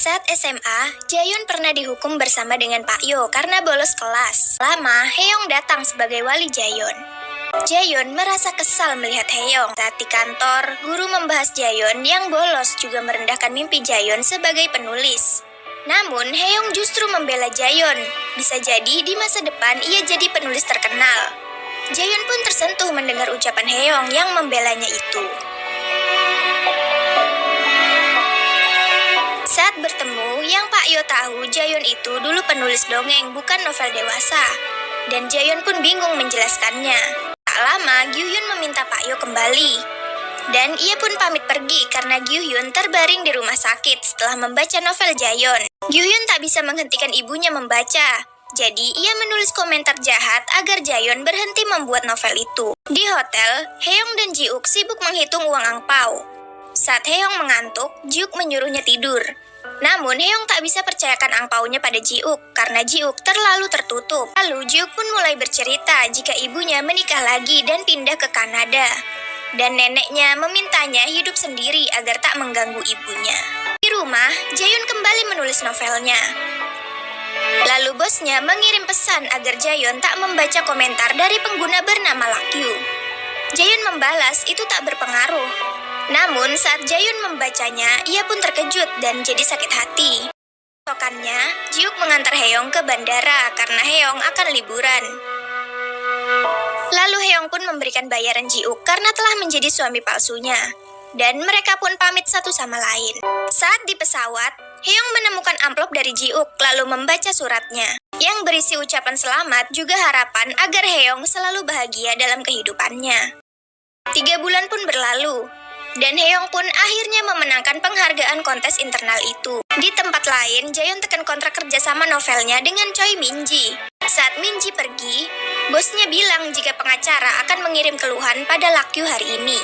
Saat SMA, Jaehyun pernah dihukum bersama dengan Pak Yo karena bolos kelas. Lama, Haeyoung datang sebagai wali Jaehyun. Jaehyun merasa kesal melihat Haeyoung. Saat di kantor, guru membahas Jaehyun yang bolos juga merendahkan mimpi Jaehyun sebagai penulis. Namun, Haeyoung justru membela Jaehyun. Bisa jadi di masa depan ia jadi penulis terkenal. Jaehyun pun tersentuh mendengar ucapan Haeyoung yang membelanya itu. Saat bertemu, yang Pak Yo tahu Jaehyun itu dulu penulis dongeng bukan novel dewasa. Dan Jaehyun pun bingung menjelaskannya. Tak lama, Gyu-hyun meminta Pak Yo kembali. Dan ia pun pamit pergi karena Gyu-hyun terbaring di rumah sakit setelah membaca novel Jaehyun. Gyu-hyun tak bisa menghentikan ibunya membaca. Jadi, ia menulis komentar jahat agar Jaehyun berhenti membuat novel itu. Di hotel, Haeyoung dan Ji-uk sibuk menghitung uang angpau. Saat Haeyoung mengantuk, Ji-uk menyuruhnya tidur. Namun, Haeyoung tak bisa percayakan angpaunya pada Ji-uk karena Ji-uk terlalu tertutup. Lalu, Ji-uk pun mulai bercerita jika ibunya menikah lagi dan pindah ke Kanada. Dan neneknya memintanya hidup sendiri agar tak mengganggu ibunya. Di rumah, Jaehyun kembali menulis novelnya. Lalu bosnya mengirim pesan agar Jaehyun tak membaca komentar dari pengguna bernama Lakyu. Jaehyun membalas itu tak berpengaruh. Namun saat Jaehyun membacanya, ia pun terkejut dan jadi sakit hati. Esokannya, Ji-uk mengantar Haeyoung ke bandara karena Haeyoung akan liburan. Lalu Haeyoung pun memberikan bayaran Ji-uk karena telah menjadi suami palsunya. Dan mereka pun pamit satu sama lain. Saat di pesawat, Haeyoung menemukan amplop dari Ji-uk lalu membaca suratnya. Yang berisi ucapan selamat juga harapan agar Haeyoung selalu bahagia dalam kehidupannya. 3 bulan pun berlalu. Dan Haeyoung pun akhirnya memenangkan penghargaan kontes internal itu. Di tempat lain, Jaehyun tekan kontrak kerjasama novelnya dengan Choi Min-ji. Saat Min-ji pergi, bosnya bilang jika pengacara akan mengirim keluhan pada Lakyu hari ini.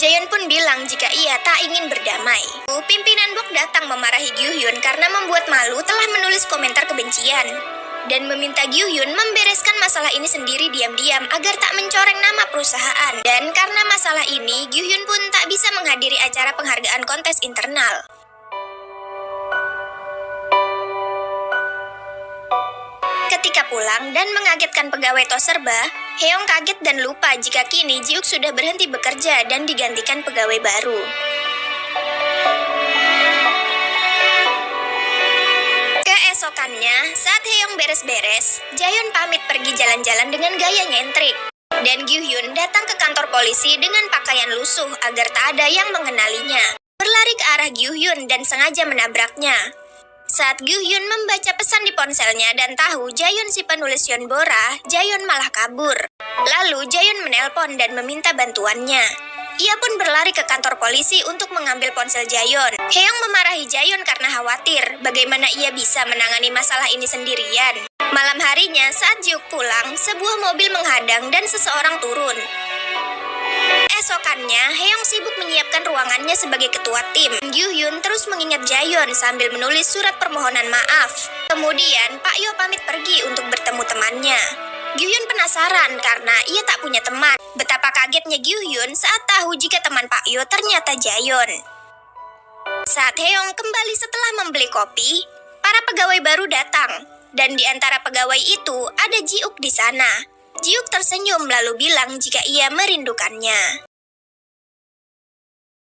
Jaehyun pun bilang jika ia tak ingin berdamai. Pimpinan Bok datang memarahi Gyu-hyun karena membuat malu telah menulis komentar kebencian. Dan meminta Gyu-hyun membereskan masalah ini sendiri diam-diam agar tak mencoreng nama perusahaan. Dan karena masalah ini, Gyu-hyun pun tak bisa menghadiri acara penghargaan kontes internal. Ketika pulang dan mengagetkan pegawai Toserba, Haeyoung kaget dan lupa jika kini Ji-uk sudah berhenti bekerja dan digantikan pegawai baru. Keesokannya, saat Haeyoung beres-beres, Jaehyun pamit pergi jalan-jalan dengan gaya nyentrik. Dan Gyu-hyun datang ke kantor polisi dengan pakaian lusuh agar tak ada yang mengenalinya. Berlari ke arah Gyu-hyun dan sengaja menabraknya. Saat Gyu-hyun membaca pesan di ponselnya dan tahu Jaehyun si penulis Yeonbora, Jaehyun malah kabur. Lalu Jaehyun menelpon dan meminta bantuannya. Ia pun berlari ke kantor polisi untuk mengambil ponsel Jaehyun. Haeyoung memarahi Jaehyun karena khawatir bagaimana ia bisa menangani masalah ini sendirian. Malam harinya saat Ji-uk pulang, sebuah mobil menghadang dan seseorang turun. Esokannya, Haeyoung sibuk menyiapkan ruangannya sebagai ketua tim. Gyu-hyun terus mengingat Jaehyun sambil menulis surat permohonan maaf. Kemudian, Pak Yo pamit pergi untuk bertemu temannya. Gyu-hyun penasaran karena ia tak punya teman. Betapa kagetnya Gyu-hyun saat tahu jika teman Pak Yo ternyata Jaehyun. Saat Haeyoung kembali setelah membeli kopi, para pegawai baru datang. Dan di antara pegawai itu ada Ji-uk di sana. Ji-uk tersenyum lalu bilang jika ia merindukannya.